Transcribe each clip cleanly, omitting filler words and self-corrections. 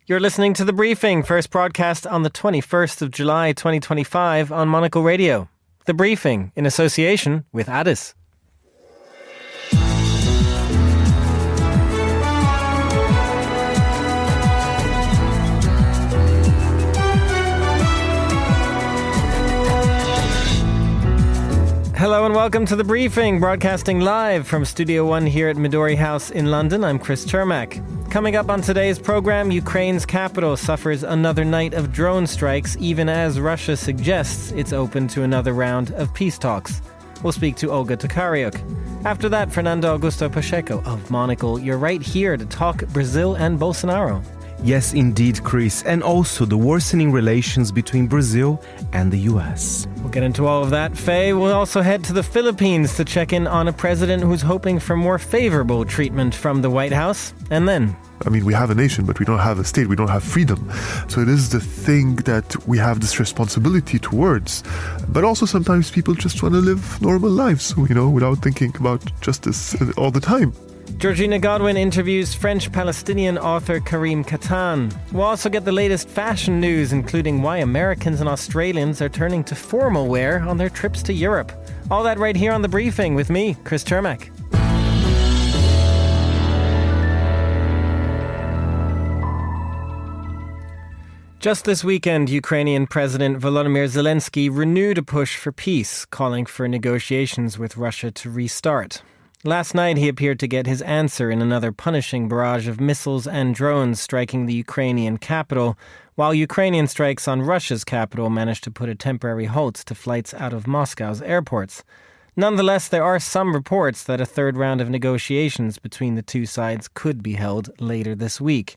You're listening to The Briefing, first broadcast on the 21st of July 2025 on Monocle Radio. The Briefing, in association with Addis. Hello and welcome to The Briefing, broadcasting live from Studio One here at Midori House in London. I'm Chris Chermak. Coming up on today's program, Ukraine's capital suffers another night of drone strikes, even as Russia suggests it's open to another round of peace talks. We'll speak to Olga Tokariuk. After that, Fernando Augusto Pacheco of Monocle. You're right here to talk Brazil and Bolsonaro. Yes, indeed, Chris. And also the worsening relations between Brazil and the US. We'll get into all of that. Faye will also head to the Philippines to check in on a president who's hoping for more favorable treatment from the White House. And then... we have a nation, but we don't have a state. We don't have freedom. So it is the thing that we have this responsibility towards. But also sometimes people just want to live normal lives, without thinking about justice all the time. Georgina Godwin interviews French-Palestinian author Karim Katan. We'll also get the latest fashion news, including why Americans and Australians are turning to formal wear on their trips to Europe. All that right here on The Briefing with me, Chris Chermak. Just this weekend, Ukrainian President Volodymyr Zelensky renewed a push for peace, calling for negotiations with Russia to restart. Last night, he appeared to get his answer in another punishing barrage of missiles and drones striking the Ukrainian capital, while Ukrainian strikes on Russia's capital managed to put a temporary halt to flights out of Moscow's airports. Nonetheless, there are some reports that a third round of negotiations between the two sides could be held later this week.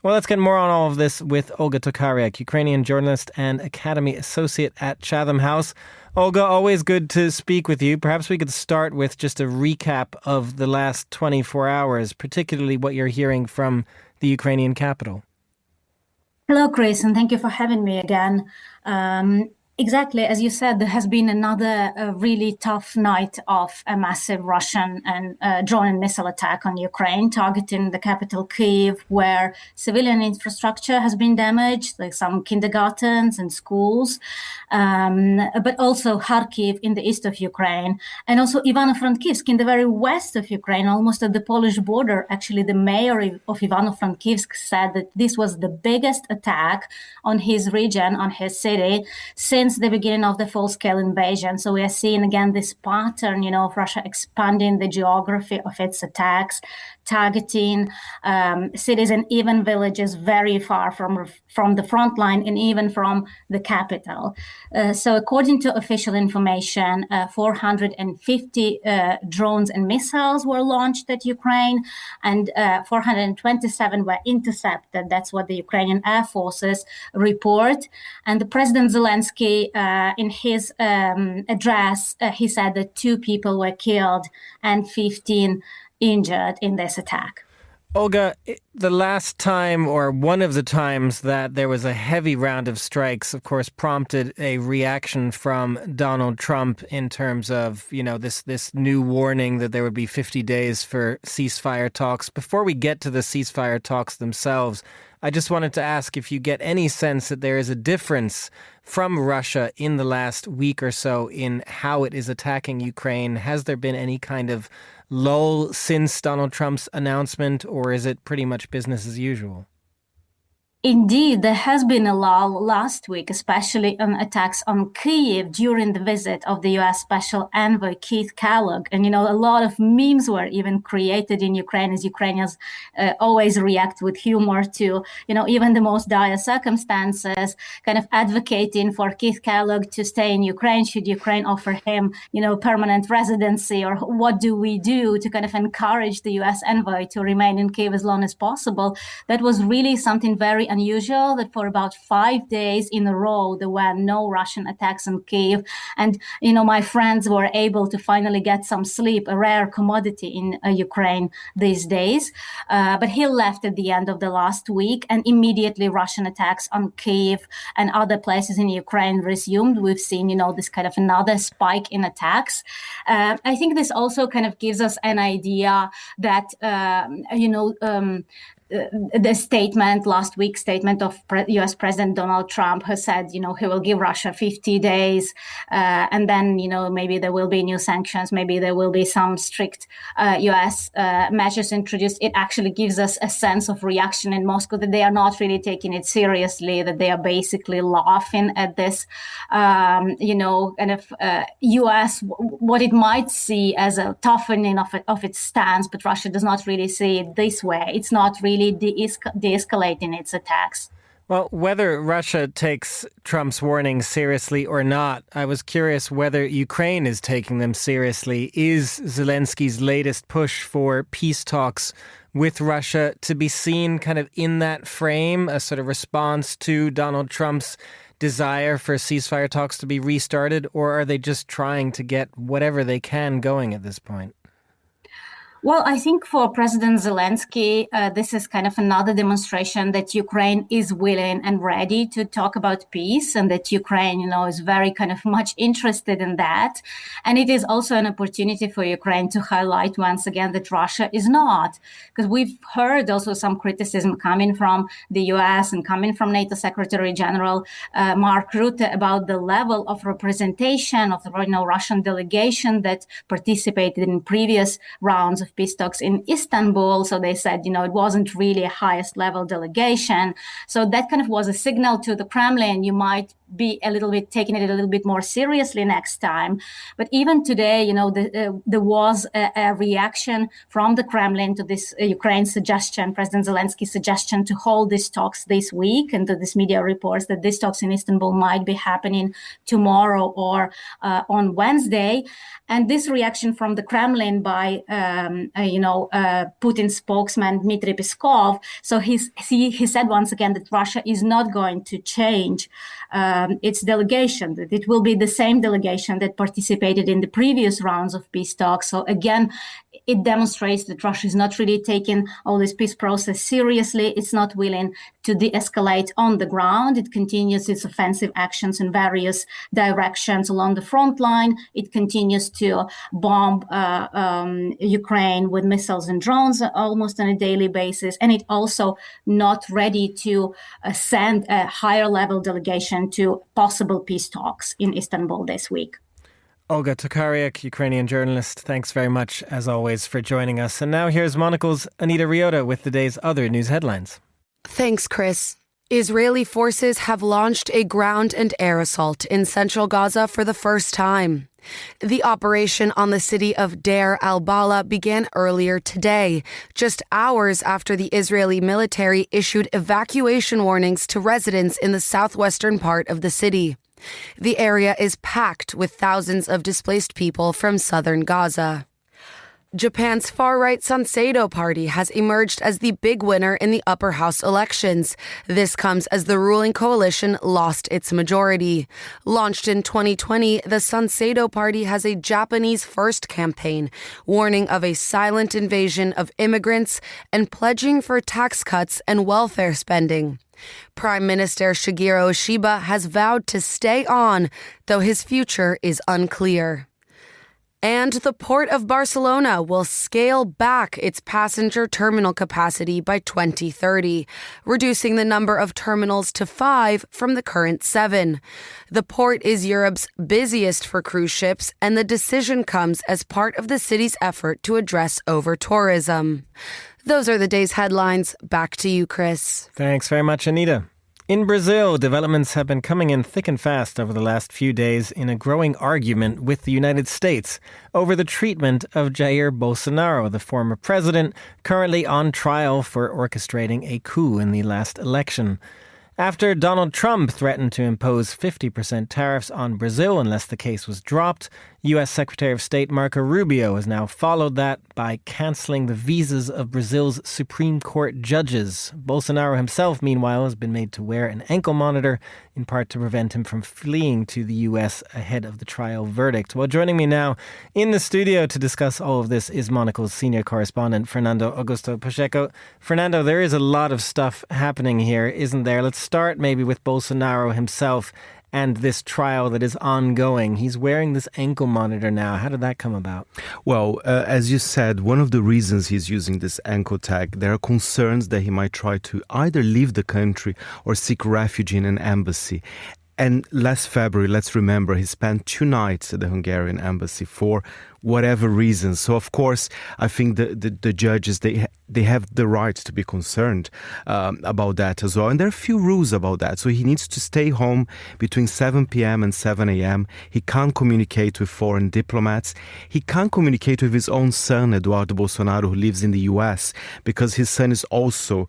Well, let's get more on all of this with Olga Tokariuk, Ukrainian journalist and Academy Associate at Chatham House. Olga, always good to speak with you. Perhaps we could start with just a recap of the last 24 hours, particularly what you're hearing from the Ukrainian capital. Hello, Chris, and thank you for having me again. Exactly, as you said, there has been another really tough night of a massive Russian and drone and missile attack on Ukraine, targeting the capital Kyiv, where civilian infrastructure has been damaged, like some kindergartens and schools, but also Kharkiv in the east of Ukraine, and also Ivano-Frankivsk in the very west of Ukraine, almost at the Polish border. Actually, the mayor of Ivano-Frankivsk said that this was the biggest attack on his region, on his city, since the beginning of the full-scale invasion. So we are seeing again this pattern, of Russia expanding the geography of its attacks, targeting cities and even villages very far from the front line and even from the capital. So according to official information, 450 drones and missiles were launched at Ukraine, and 427 were intercepted. That's what the Ukrainian Air Forces report. And the President Zelensky, in his address, he said that 2 people were killed and 15 injured in this attack. Olga, the last time, or one of the times that there was a heavy round of strikes, of course, prompted a reaction from Donald Trump in terms of, this new warning that there would be 50 days for ceasefire talks. Before we get to the ceasefire talks themselves, I just wanted to ask if you get any sense that there is a difference from Russia in the last week or so in how it is attacking Ukraine. Has there been any kind of lull since Donald Trump's announcement, or is it pretty much business as usual? Indeed, there has been a lull last week, especially on attacks on Kyiv during the visit of the U.S. Special Envoy Keith Kellogg. And, a lot of memes were even created in Ukraine, as Ukrainians always react with humor to, even the most dire circumstances, kind of advocating for Keith Kellogg to stay in Ukraine. Should Ukraine offer him, permanent residency, or what do we do to kind of encourage the U.S. envoy to remain in Kyiv as long as possible? That was really something very unusual, that for about 5 days in a row, there were no Russian attacks on Kyiv. And, my friends were able to finally get some sleep, a rare commodity in Ukraine these days. But he left at the end of the last week, and immediately Russian attacks on Kyiv and other places in Ukraine resumed. We've seen, this kind of another spike in attacks. I think this also kind of gives us an idea that, the statement, last week's statement of U.S. President Donald Trump, who said, he will give Russia 50 days, and then, maybe there will be new sanctions, maybe there will be some strict U.S. Measures introduced. It actually gives us a sense of reaction in Moscow that they are not really taking it seriously, that they are basically laughing at this, U.S., what it might see as a toughening of its stance, but Russia does not really see it this way. It's not really de-escalating its attacks. Well, whether Russia takes Trump's warnings seriously or not, I was curious whether Ukraine is taking them seriously. Is Zelensky's latest push for peace talks with Russia to be seen kind of in that frame, a sort of response to Donald Trump's desire for ceasefire talks to be restarted, or are they just trying to get whatever they can going at this point? Well, I think for President Zelensky, this is kind of another demonstration that Ukraine is willing and ready to talk about peace, and that Ukraine, is very kind of much interested in that. And it is also an opportunity for Ukraine to highlight once again that Russia is not, because we've heard also some criticism coming from the US and coming from NATO Secretary General Mark Rutte about the level of representation of the Russian delegation that participated in previous rounds of peace talks in Istanbul. So they said, it wasn't really a highest level delegation. So that kind of was a signal to the Kremlin, you might be a little bit taking it a little bit more seriously next time. But even today, there was a reaction from the Kremlin to this Ukraine suggestion, President Zelensky's suggestion to hold these talks this week, and to this media reports that these talks in Istanbul might be happening tomorrow or on Wednesday. And this reaction from the Kremlin by, Putin's spokesman, Dmitry Peskov, so he said once again that Russia is not going to change its delegation, that it will be the same delegation that participated in the previous rounds of peace talks. So again, it demonstrates that Russia is not really taking all this peace process seriously. It's not willing to de-escalate on the ground. It continues its offensive actions in various directions along the front line. It continues to bomb Ukraine with missiles and drones almost on a daily basis. And it also not ready to send a higher level delegation to possible peace talks in Istanbul this week. Olga Tokariuk, Ukrainian journalist, thanks very much, as always, for joining us. And now here's Monocle's Anita Ryota with the day's other news headlines. Thanks, Chris. Israeli forces have launched a ground and air assault in central Gaza for the first time. The operation on the city of Deir al-Bala began earlier today, just hours after the Israeli military issued evacuation warnings to residents in the southwestern part of the city. The area is packed with thousands of displaced people from southern Gaza. Japan's far-right Sanseido Party has emerged as the big winner in the upper house elections. This comes as the ruling coalition lost its majority. Launched in 2020, the Sanseido Party has a Japanese-first campaign, warning of a silent invasion of immigrants and pledging for tax cuts and welfare spending. Prime Minister Shigeru Ishiba has vowed to stay on, though his future is unclear. And the Port of Barcelona will scale back its passenger terminal capacity by 2030, reducing the number of terminals to 5 from the current 7. The port is Europe's busiest for cruise ships, and the decision comes as part of the city's effort to address over-tourism. Those are the day's headlines. Back to you, Chris. Thanks very much, Anita. In Brazil, developments have been coming in thick and fast over the last few days in a growing argument with the United States over the treatment of Jair Bolsonaro, the former president, currently on trial for orchestrating a coup in the last election. After Donald Trump threatened to impose 50% tariffs on Brazil unless the case was dropped, U.S. Secretary of State Marco Rubio has now followed that by canceling the visas of Brazil's Supreme Court judges. Bolsonaro himself, meanwhile, has been made to wear an ankle monitor, in part to prevent him from fleeing to the U.S. ahead of the trial verdict. Well, joining me now in the studio to discuss all of this is Monocle's senior correspondent, Fernando Augusto Pacheco. Fernando, there is a lot of stuff happening here, isn't there? Let's start maybe with Bolsonaro himself and this trial that is ongoing. He's wearing this ankle monitor now. How did that come about? Well, as you said, one of the reasons he's using this ankle tag, there are concerns that he might try to either leave the country or seek refuge in an embassy. And last February, let's remember, he spent 2 nights at the Hungarian embassy for whatever reasons. So, of course, I think the judges, they have the right to be concerned about that as well. And there are a few rules about that. So he needs to stay home between 7 p.m. and 7 a.m. He can't communicate with foreign diplomats. He can't communicate with his own son, Eduardo Bolsonaro, who lives in the U.S., because his son is also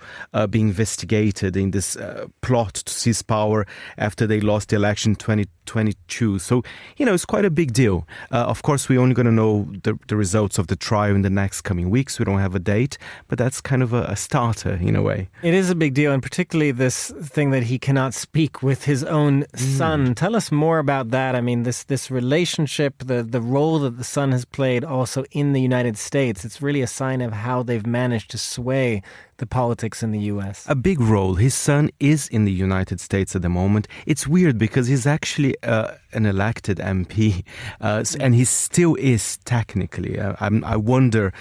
being investigated in this plot to seize power after they lost the election in 2022. So, it's quite a big deal. Of course, we're only going to know the results of the trial in the next coming weeks. We don't have a date, but that's kind of a starter in a way. It is a big deal, and particularly this thing that he cannot speak with his own son. Tell us more about that. I mean, this relationship, the role that the son has played also in the United States, it's really a sign of how they've managed to sway the politics in the U.S. A big role. His son is in the United States at the moment. It's weird because he's actually an elected MP, and he still is technically. I wonder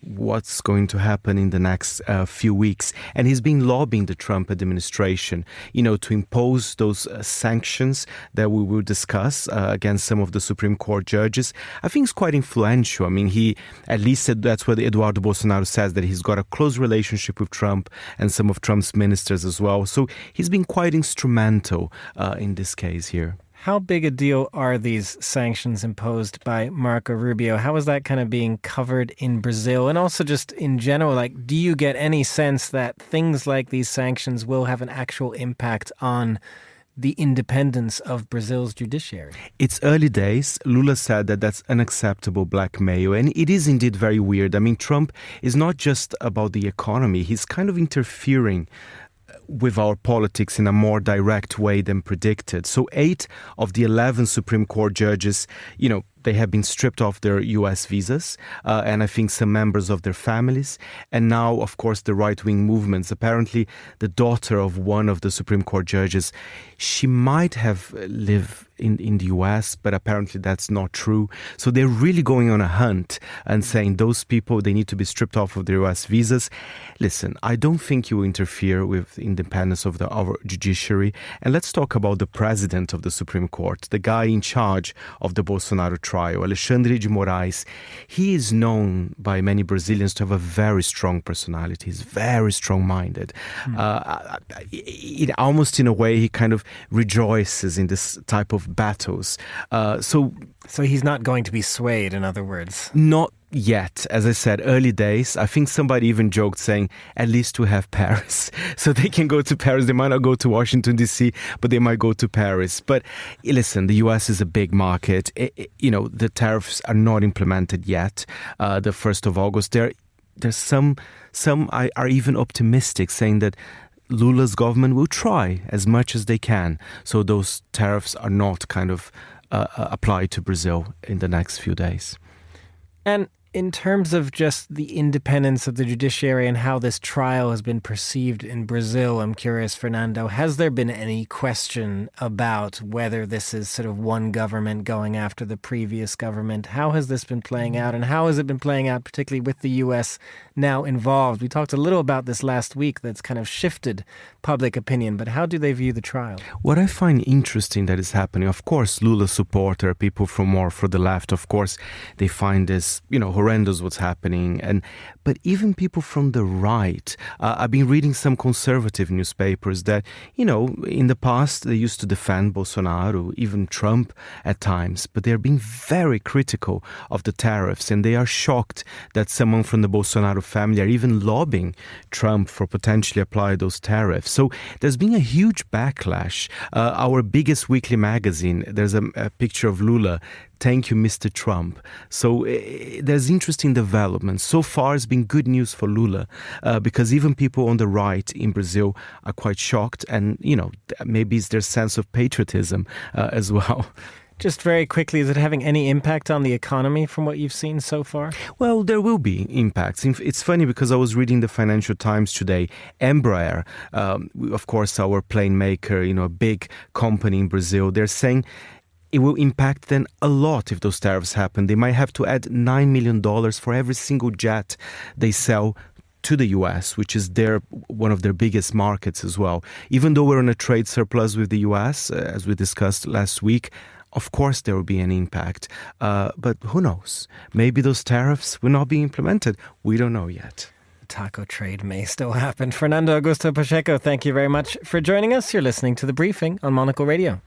what's going to happen in the next few weeks. And he's been lobbying the Trump administration, to impose those sanctions that we will discuss against some of the Supreme Court judges. I think it's quite influential. I mean, he at least said that's what Eduardo Bolsonaro says, that he's got a close relationship with Trump and some of Trump's ministers as well. So he's been quite instrumental in this case here. How big a deal are these sanctions imposed by Marco Rubio? How is that kind of being covered in Brazil? And also just in general, do you get any sense that things like these sanctions will have an actual impact on the independence of Brazil's judiciary? It's early days. Lula said that that's unacceptable blackmail, and it is indeed very weird. I mean, Trump is not just about the economy. He's kind of interfering with our politics in a more direct way than predicted. So 8 of the 11 Supreme Court judges, they have been stripped of their U.S. visas, and I think some members of their families. And now, of course, the right-wing movements. Apparently, the daughter of one of the Supreme Court judges, she might have lived in the U.S., but apparently that's not true. So they're really going on a hunt and saying those people, they need to be stripped off of their U.S. visas. Listen, I don't think you interfere with the independence of our judiciary. And let's talk about the president of the Supreme Court, the guy in charge of the Bolsonaro trial, Alexandre de Moraes. He is known by many Brazilians to have a very strong personality. He's very strong-minded. Almost in a way, he kind of rejoices in this type of battles. So he's not going to be swayed, in other words? Not yet. As I said, early days. I think somebody even joked saying, at least we have Paris. So they can go to Paris. They might not go to Washington, D.C., but they might go to Paris. But listen, the U.S. is a big market. The tariffs are not implemented yet. The 1st of August. There's some are even optimistic, saying that Lula's government will try as much as they can. So those tariffs are not kind of applied to Brazil in the next few days. And in terms of just the independence of the judiciary and how this trial has been perceived in Brazil, I'm curious, Fernando, has there been any question about whether this is sort of one government going after the previous government? How has this been playing out, and how has it been playing out, particularly with the U.S. now involved? We talked a little about this last week, that's kind of shifted public opinion, but how do they view the trial? What I find interesting that is happening, of course, Lula supporter, people from more for the left, of course, they find this, horrendous what's happening. But even people from the right, I've been reading some conservative newspapers that, in the past they used to defend Bolsonaro, even Trump at times, but they're being very critical of the tariffs, and they are shocked that someone from the Bolsonaro family are even lobbying Trump for potentially apply those tariffs. So there's been a huge backlash. Our biggest weekly magazine, there's a picture of Lula. Thank you, Mr. Trump. So there's interesting developments. So far, it's been good news for Lula because even people on the right in Brazil are quite shocked, and maybe it's their sense of patriotism as well. Just very quickly, is it having any impact on the economy from what you've seen so far? Well, there will be impacts. It's funny because I was reading the Financial Times today. Embraer, of course, our plane maker, a big company in Brazil, they're saying it will impact them a lot if those tariffs happen. They might have to add $9 million for every single jet they sell to the US, which is one of their biggest markets as well. Even though we're on a trade surplus with the US, as we discussed last week, of course there will be an impact. But who knows? Maybe those tariffs will not be implemented. We don't know yet. Taco trade may still happen. Fernando Augusto Pacheco, thank you very much for joining us. You're listening to The Briefing on Monocle Radio.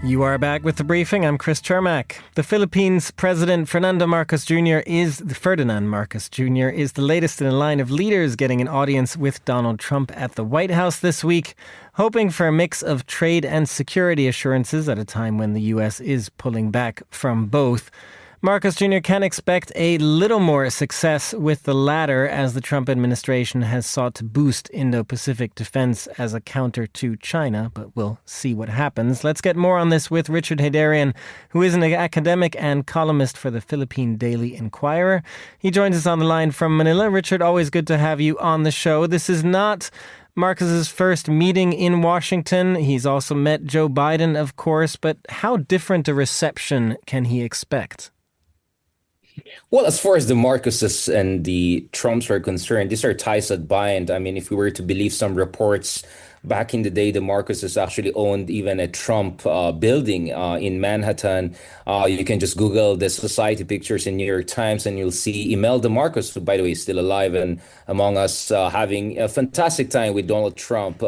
You are back with The Briefing. I'm Chris Chermak. The Philippines President Ferdinand Marcos Jr. is the latest in a line of leaders getting an audience with Donald Trump at the White House this week, hoping for a mix of trade and security assurances at a time when the U.S. is pulling back from both. Marcos Jr. can expect a little more success with the latter as the Trump administration has sought to boost Indo-Pacific defense as a counter to China, but we'll see what happens. Let's get more on this with Richard Heydarian, who is an academic and columnist for the Philippine Daily Inquirer. He joins us on the line from Manila. Richard, always good to have you on the show. This is not Marcos's first meeting in Washington. He's also met Joe Biden, of course, but how different a reception can he expect? Well, as far as the Marcoses and the Trumps are concerned, these are ties that bind. I mean, if we were to believe some reports, back in the day, the Marcoses actually owned even a Trump building in Manhattan. You can just Google the society pictures in New York Times and you'll see Imelda Marcos, who, by the way, is still alive and among us, having a fantastic time with Donald Trump.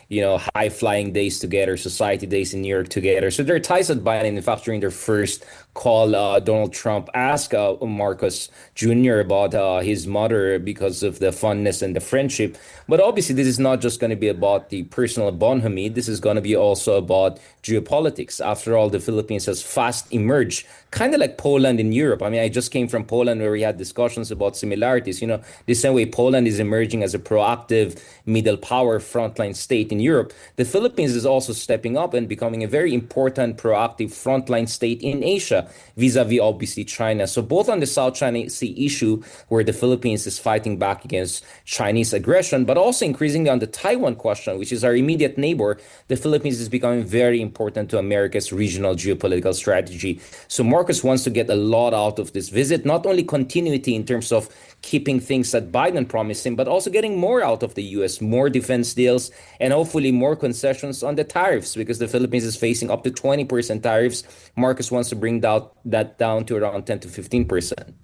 High-flying days together, society days in New York together. So there are ties that bind. And in fact, during their first call, Donald Trump asked Marcos Jr. about his mother because of the fondness and the friendship. But obviously, this is not just going to be about the personal bonhomie. This is going to be also about geopolitics. After all, the Philippines has fast emerged, kind of like Poland in Europe. I mean, I just came from Poland where we had discussions about similarities. The same way Poland is emerging as a proactive middle power frontline state in Europe, the Philippines is also stepping up and becoming a very important proactive frontline state in Asia, vis-a-vis obviously China. So both on the South China Sea issue, where the Philippines is fighting back against Chinese aggression, but also increasingly on the Taiwan question, which is our immediate neighbor, the Philippines is becoming very important to America's regional geopolitical strategy. So Marcos wants to get a lot out of this visit, not only continuity in terms of keeping things that Biden promised him, but also getting more out of the U.S., more defense deals, and hopefully more concessions on the tariffs, because the Philippines is facing up to 20% tariffs. Marcos wants to bring that down to around 10 to 15%.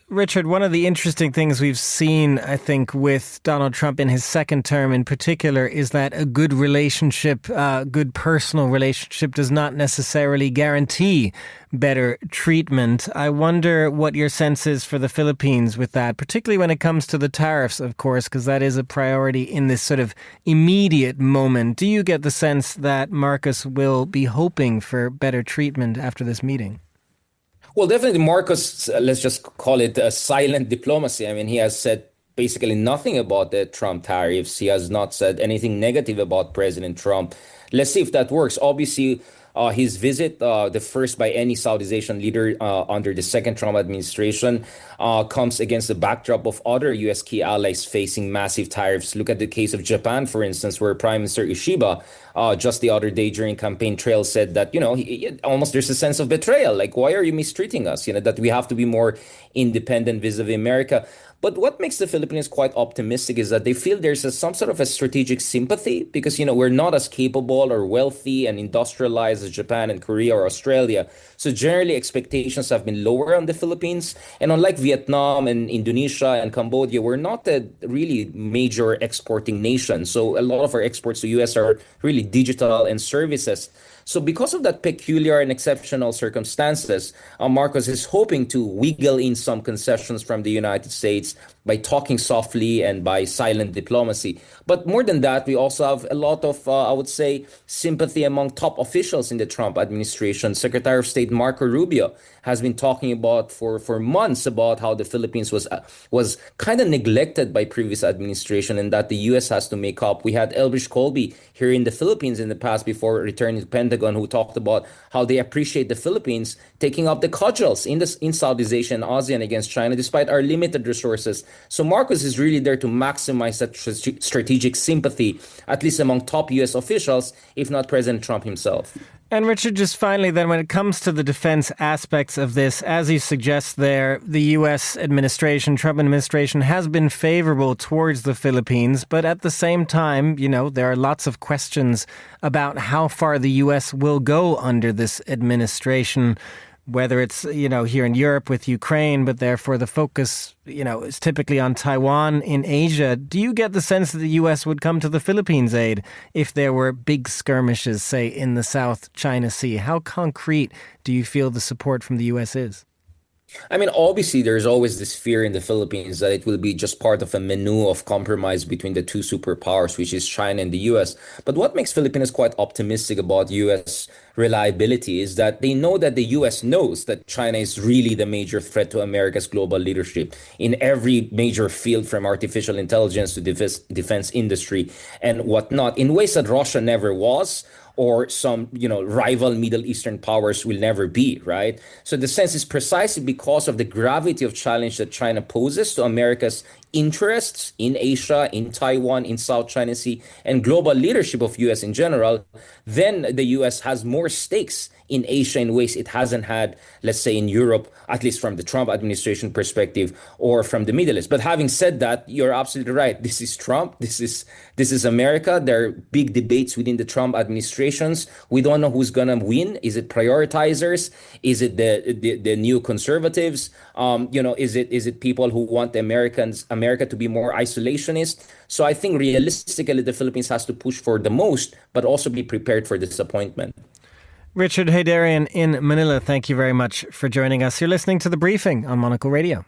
Richard, one of the interesting things we've seen, I think, with Donald Trump in his second term in particular is that a good relationship, good personal relationship does not necessarily guarantee better treatment. I wonder what your sense is for the Philippines with that, particularly when it comes to the tariffs, of course, because that is a priority in this sort of immediate moment. Do you get the sense that Marcos will be hoping for better treatment after this meeting? Well, definitely Marcos, let's just call it a silent diplomacy. I mean, he has said basically nothing about the Trump tariffs. He has not said anything negative about President Trump. Let's see if that works. Obviously, his visit, the first by any Southeast Asian leader under the second Trump administration, comes against the backdrop of other U.S. key allies facing massive tariffs. Look at the case of Japan, for instance, where Prime Minister Ishiba just the other day during campaign trail said that, almost there's a sense of betrayal. Like, why are you mistreating us? That we have to be more independent vis-a-vis America. But what makes the Filipinos quite optimistic is that they feel there's some sort of a strategic sympathy because, we're not as capable or wealthy and industrialized as Japan and Korea or Australia. So generally expectations have been lower on the Philippines. And unlike Vietnam and Indonesia and Cambodia, we're not a really major exporting nation. So a lot of our exports to U.S. are really digital and services. So because of that peculiar and exceptional circumstances, Marcos is hoping to wiggle in some concessions from the United States talking softly and by silent diplomacy. But more than that, we also have a lot of, I would say, sympathy among top officials in the Trump administration. Secretary of State Marco Rubio has been talking about for months about how the Philippines was kind of neglected by previous administration and that the U.S. has to make up. We had Elbridge Colby here in the Philippines in the past before returning to the Pentagon, who talked about how they appreciate the Philippines taking up the cudgels in Southeast Asia and ASEAN against China, despite our limited resources. So Marcos is really there to maximize that strategic sympathy, at least among top U.S. officials, if not President Trump himself. And Richard, just finally then, when it comes to the defense aspects of this, as you suggest there, the U.S. administration, Trump administration, has been favorable towards the Philippines. But at the same time, there are lots of questions about how far the U.S. will go under this administration, whether it's, here in Europe with Ukraine, but therefore the focus, is typically on Taiwan in Asia. Do you get the sense that the U.S. would come to the Philippines' aid if there were big skirmishes, say, in the South China Sea? How concrete do you feel the support from the U.S. is? I mean, obviously, there's always this fear in the Philippines that it will be just part of a menu of compromise between the two superpowers, which is China and the U.S. But what makes Filipinos quite optimistic about U.S. reliability is that they know that the U.S. knows that China is really the major threat to America's global leadership in every major field, from artificial intelligence to defense industry and whatnot, in ways that Russia never was, or some, rival Middle Eastern powers will never be, right? So the sense is precisely because of the gravity of challenge that China poses to America's interests in Asia, in Taiwan, in South China Sea, and global leadership of U.S. in general, then the U.S. has more stakes in Asia in ways it hasn't had, let's say, in Europe, at least from the Trump administration perspective, or from the Middle East. But having said that, you're absolutely right. This is Trump. This is America. There are big debates within the Trump administrations. We don't know who's going to win. Is it prioritizers? Is it the new conservatives? Is it people who want America to be more isolationist? So I think realistically, the Philippines has to push for the most, but also be prepared for disappointment. Richard Haydarian in Manila, thank you very much for joining us. You're listening to The Briefing on Monocle Radio.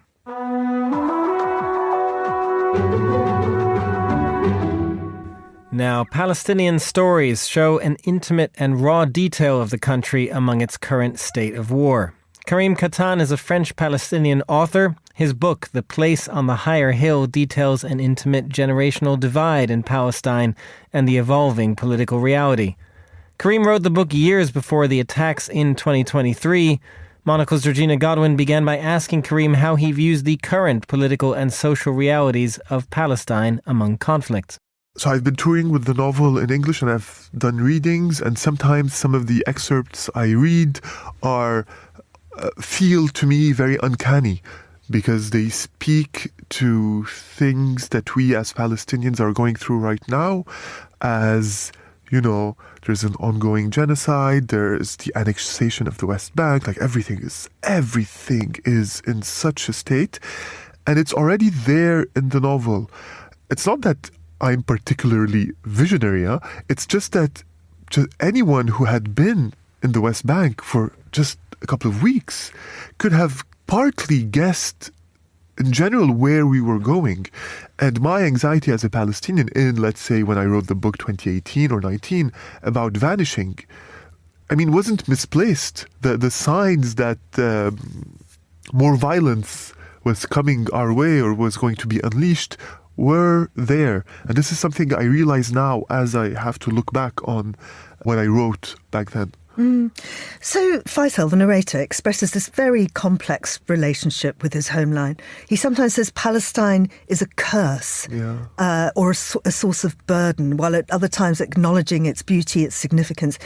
Now, Palestinian stories show an intimate and raw detail of the country among its current state of war. Karim Katan is a French-Palestinian author. His book, The Place on the Higher Hill, details an intimate generational divide in Palestine and the evolving political reality. Karim wrote the book years before the attacks in 2023. Monocle's Georgina Godwin began by asking Karim how he views the current political and social realities of Palestine among conflicts. So I've been touring with the novel in English, and I've done readings, and sometimes some of the excerpts I read feel to me very uncanny, because they speak to things that we as Palestinians are going through right now, as there's an ongoing genocide, there's the annexation of the West Bank, everything is in such a state, and it's already there in the novel. It's not that I'm particularly visionary, it's just that anyone who had been in the West Bank for just a couple of weeks could have partly guessed in general where we were going. And my anxiety as a Palestinian let's say, when I wrote the book 2018 or 19 about vanishing, wasn't misplaced. The signs that more violence was coming our way or was going to be unleashed were there. And this is something I realize now as I have to look back on what I wrote back then. So Faisal, the narrator, expresses this very complex relationship with his homeland. He sometimes says Palestine is a curse or a source of burden, while at other times acknowledging its beauty, its significance.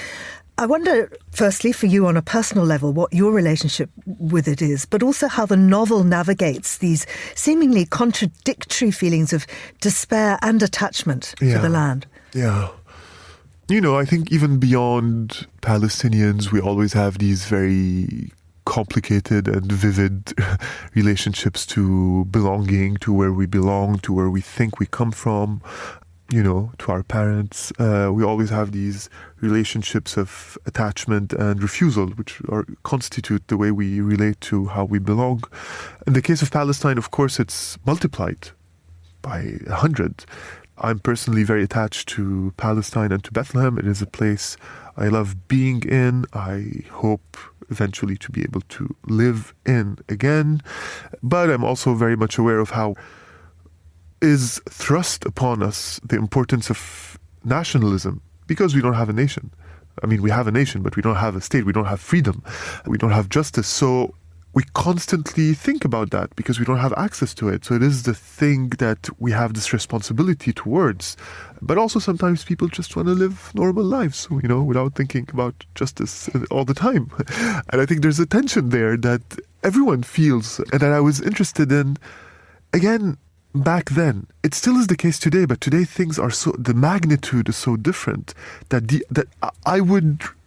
I wonder, firstly, for you on a personal level, what your relationship with it is, but also how the novel navigates these seemingly contradictory feelings of despair and attachment to the land. Yeah. I think even beyond Palestinians, we always have these very complicated and vivid relationships to belonging, to where we belong, to where we think we come from. to our parents. We always have these relationships of attachment and refusal, which constitute the way we relate to how we belong. In the case of Palestine, of course, it's multiplied by 100. I'm personally very attached to Palestine and to Bethlehem. It is a place I love being in. I hope eventually to be able to live in again. But I'm also very much aware of how is thrust upon us the importance of nationalism, because we don't have a nation. I mean, we have a nation, but we don't have a state. We don't have freedom. We don't have justice. So we constantly think about that because we don't have access to it. So it is the thing that we have this responsibility towards. But also sometimes people just want to live normal lives, without thinking about justice all the time. And I think there's a tension there that everyone feels and that I was interested in. Again, back then, it still is the case today, but today things are the magnitude is so different that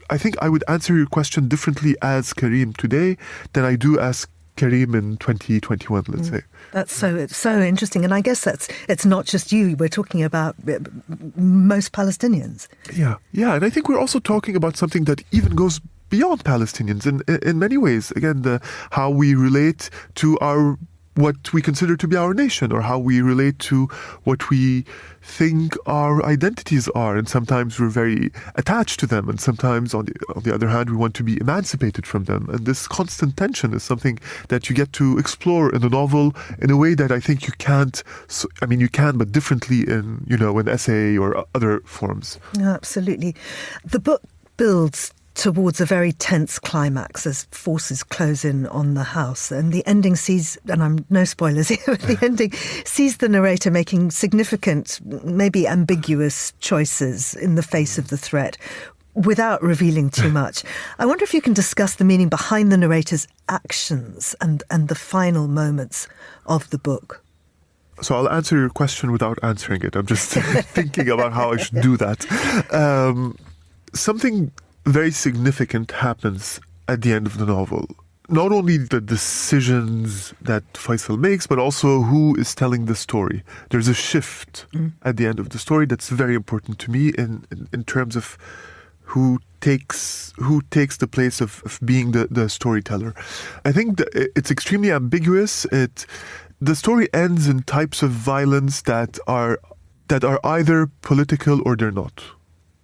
I think I would answer your question differently as Karim today than I do as Karim in 2021, let's say. It's so interesting. And I guess it's not just you. We're talking about most Palestinians. Yeah. And I think we're also talking about something that even goes beyond Palestinians in many ways. Again, how we relate to what we consider to be our nation, or how we relate to what we think our identities are. And sometimes we're very attached to them, and sometimes on the other hand we want to be emancipated from them. And this constant tension is something that you get to explore in a novel in a way that I think you can't. You can, but differently in an essay or other forms. Absolutely. The book builds towards a very tense climax as forces close in on the house. And the ending sees, and I'm no spoilers here, but the ending sees the narrator making significant, maybe ambiguous choices in the face of the threat without revealing too much. I wonder if you can discuss the meaning behind the narrator's actions and the final moments of the book. So I'll answer your question without answering it. I'm just thinking about how I should do that. Something very significant happens at the end of the novel. Not only the decisions that Faisal makes, but also who is telling the story. There's a shift at the end of the story that's very important to me in terms of who takes the place of being the storyteller. I think it's extremely ambiguous. The story ends in types of violence that are either political or they're not,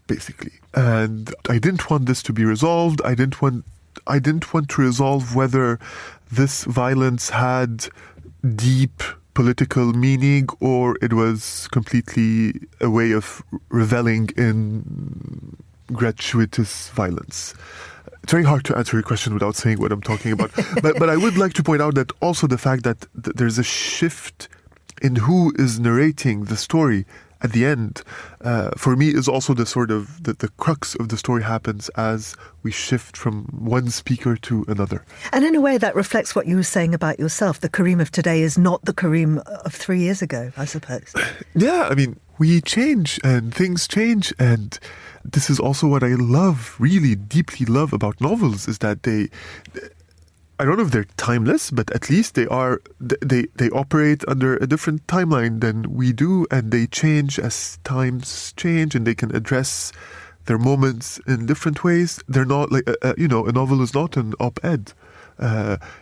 basically. And I didn't want this to be resolved. I didn't want to resolve whether this violence had deep political meaning or it was completely a way of reveling in gratuitous violence. It's very hard to answer your question without saying what I'm talking about. But I would like to point out that also the fact that there's a shift in who is narrating the story at the end, for me, is also the sort of the crux of the story happens as we shift from one speaker to another. And in a way that reflects what you were saying about yourself. The Karim of today is not the Karim of 3 years ago, I suppose. Yeah, I mean, we change and things change, and this is also what I love, really deeply love about novels, is that I don't know if they're timeless, but at least they operate under a different timeline than we do, and they change as times change, and they can address their moments in different ways. They're not like a novel is not an op-ed,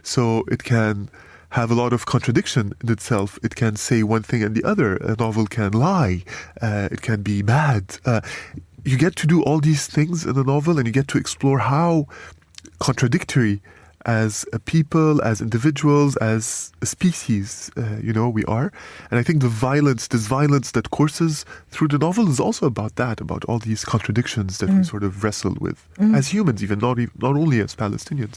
so it can have a lot of contradiction in itself. It can say one thing and the other. A novel can lie. It can be bad. You get to do all these things in a novel, and you get to explore how contradictory as a people, as individuals, as a species, we are. And I think this violence that courses through the novel is also about that, about all these contradictions that we sort of wrestle with as humans, even not only as Palestinians.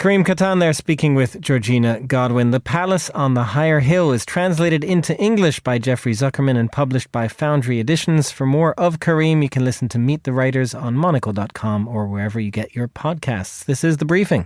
Karim Katan there speaking with Georgina Godwin. The Palace on the Higher Hill is translated into English by Jeffrey Zuckerman and published by Foundry Editions. For more of Karim, you can listen to Meet the Writers on Monocle.com or wherever you get your podcasts. This is The Briefing.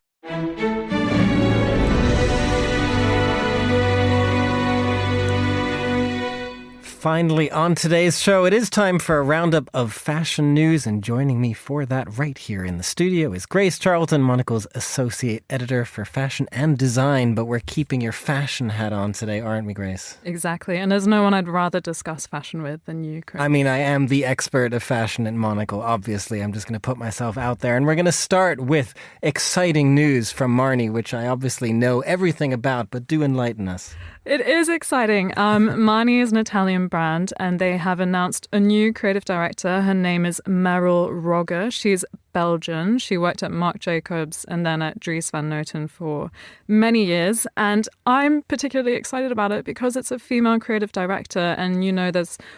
Finally, on today's show, it is time for a roundup of fashion news, and joining me for that right here in the studio is Grace Charlton, Monocle's associate editor for fashion and design. But we're keeping your fashion hat on today, aren't we, Grace? Exactly, and there's no one I'd rather discuss fashion with than you, Chris. I mean, I am the expert of fashion at Monocle, obviously. I'm just going to put myself out there, and we're going to start with exciting news from Marnie, which I obviously know everything about, but do enlighten us. It is exciting. Marni is an Italian brand, and they have announced a new creative director. Her name is Meryl Rogge. She's Belgian. She worked at Marc Jacobs and then at Dries Van Noten for many years. And I'm particularly excited about it because it's a female creative director. And, you know,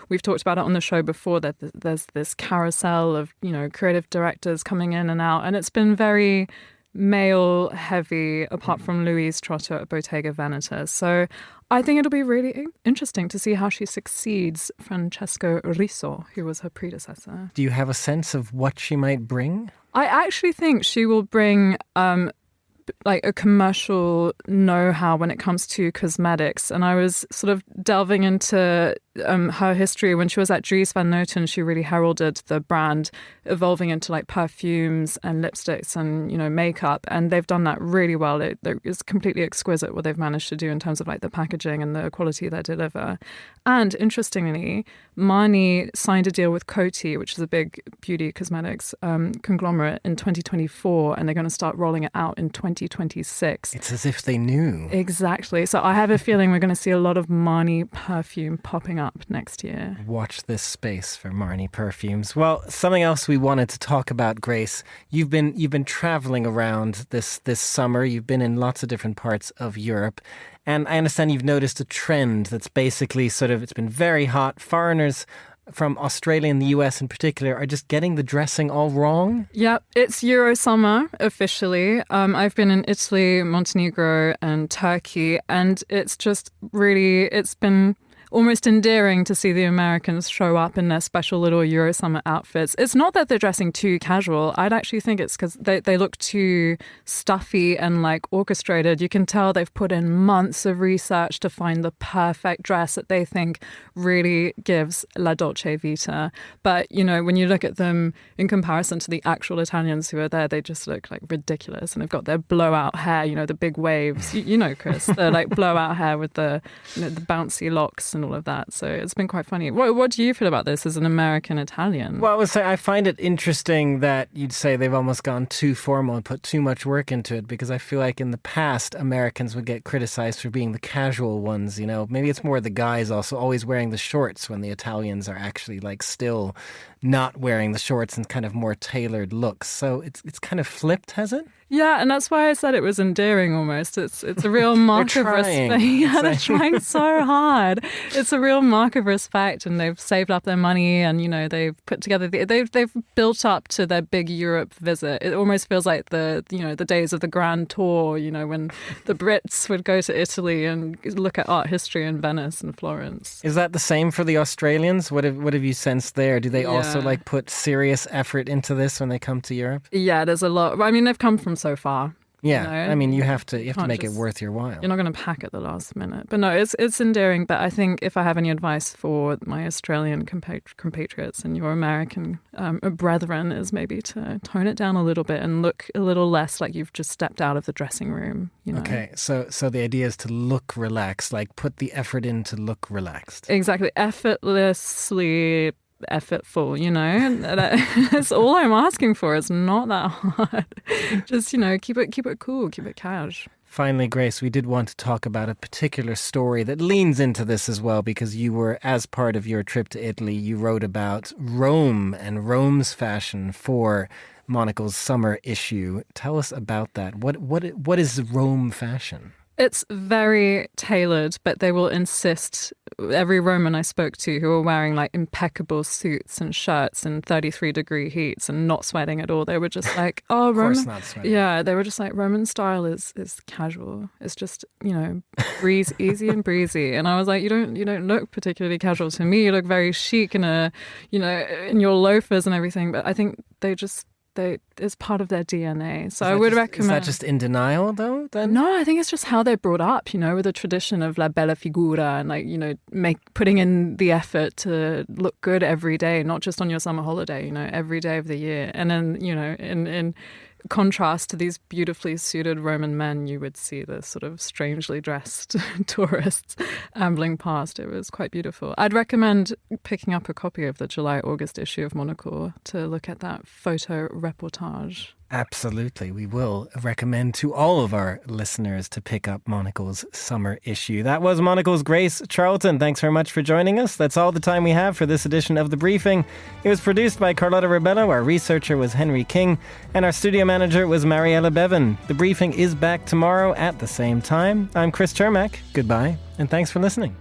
we've talked about it on the show before, that there's this carousel of, you know, creative directors coming in and out. And it's been very male heavy, apart from Louise Trotter at Bottega Veneta. So I think it'll be really interesting to see how she succeeds Francesco Riso, who was her predecessor. Do you have a sense of what she might bring? I actually think she will bring like a commercial know-how when it comes to cosmetics. And I was sort of delving into her history. When she was at Dries Van Noten, she really heralded the brand evolving into like perfumes and lipsticks and, you know, makeup. And they've done that really well. It's completely exquisite what they've managed to do in terms of like the packaging and the quality they deliver. And interestingly, Marni signed a deal with Coty, which is a big beauty cosmetics conglomerate, in 2024. And they're going to start rolling it out in 2026. It's as if they knew. Exactly. So I have a feeling we're going to see a lot of Marni perfume popping up next year. Watch this space for Marni perfumes. Well, something else we wanted to talk about, Grace. You've been traveling around this summer. You've been in lots of different parts of Europe. And I understand you've noticed a trend that's basically it's been very hot. Foreigners from Australia and the US in particular are just getting the dressing all wrong. Yep, it's Euro summer officially. I've been in Italy, Montenegro and Turkey, and it's been almost endearing to see the Americans show up in their special little Euro summer outfits. It's not that they're dressing too casual. I'd actually think it's because they look too stuffy and like orchestrated. You can tell they've put in months of research to find the perfect dress that they think really gives la dolce vita. But, you know, when you look at them in comparison to the actual Italians who are there, they just look like ridiculous. And they've got their blowout hair, you know, the big waves. You know, Chris, the like blowout hair with the bouncy locks and all of that. So it's been quite funny. What do you feel about this as an American Italian? Well, I find it interesting that you'd say they've almost gone too formal and put too much work into it, because I feel like in the past Americans would get criticized for being the casual ones, you know. Maybe it's more the guys also always wearing the shorts when the Italians are actually like still not wearing the shorts and kind of more tailored looks. So it's kind of flipped, has it? Yeah, and that's why I said it was endearing almost. It's a real mark of respect. Yeah, they're trying so hard. It's a real mark of respect, and they've saved up their money, and, you know, they've put together they've built up to their big Europe visit. It almost feels like the days of the Grand Tour, you know, when the Brits would go to Italy and look at art history in Venice and Florence. Is that the same for the Australians? What have you sensed there? Do they also like put serious effort into this when they come to Europe? Yeah, there's a lot. I mean, they've come from so far. Yeah, you know? I mean, you have to make it worth your while. You're not going to pack at the last minute. But no, it's endearing. But I think if I have any advice for my Australian compatriots and your American brethren, is maybe to tone it down a little bit and look a little less like you've just stepped out of the dressing room. You know? Okay, so the idea is to look relaxed, like put the effort in to look relaxed. Exactly, effortlessly effortful, you know. That's all I'm asking for. It's not that hard. Just, you know, keep it cool, keep it cash. Finally, Grace, we did want to talk about a particular story that leans into this as well, because you were, as part of your trip to Italy, you wrote about Rome and Rome's fashion for Monocle's summer issue. Tell us about that. What is Rome fashion? It's very tailored, but they will insist. Every Roman I spoke to who were wearing like impeccable suits and shirts in 33-degree heats and not sweating at all, they were just like, oh, Roman. Of course not sweating. Yeah, they were just like, Roman style is casual. It's just, you know, easy and breezy. And I was like, you don't look particularly casual to me. You look very chic in in your loafers and everything. But I think they just it's part of their DNA. So I would recommend. Is that just in denial, though? Then no, I think it's just how they're brought up. With a tradition of la bella figura and putting in the effort to look good every day, not just on your summer holiday. Every day of the year. And then in contrast to these beautifully suited Roman men, you would see the sort of strangely dressed tourists ambling past. It was quite beautiful. I'd recommend picking up a copy of the July-August issue of Monocle to look at that photo reportage. Absolutely. We will recommend to all of our listeners to pick up Monocle's summer issue. That was Monocle's Grace Charlton. Thanks very much for joining us. That's all the time we have for this edition of The Briefing. It was produced by Carlotta Rebello. Our researcher was Henry King. And our studio manager was Mariella Bevan. The Briefing is back tomorrow at the same time. I'm Chris Chermak. Goodbye, and thanks for listening.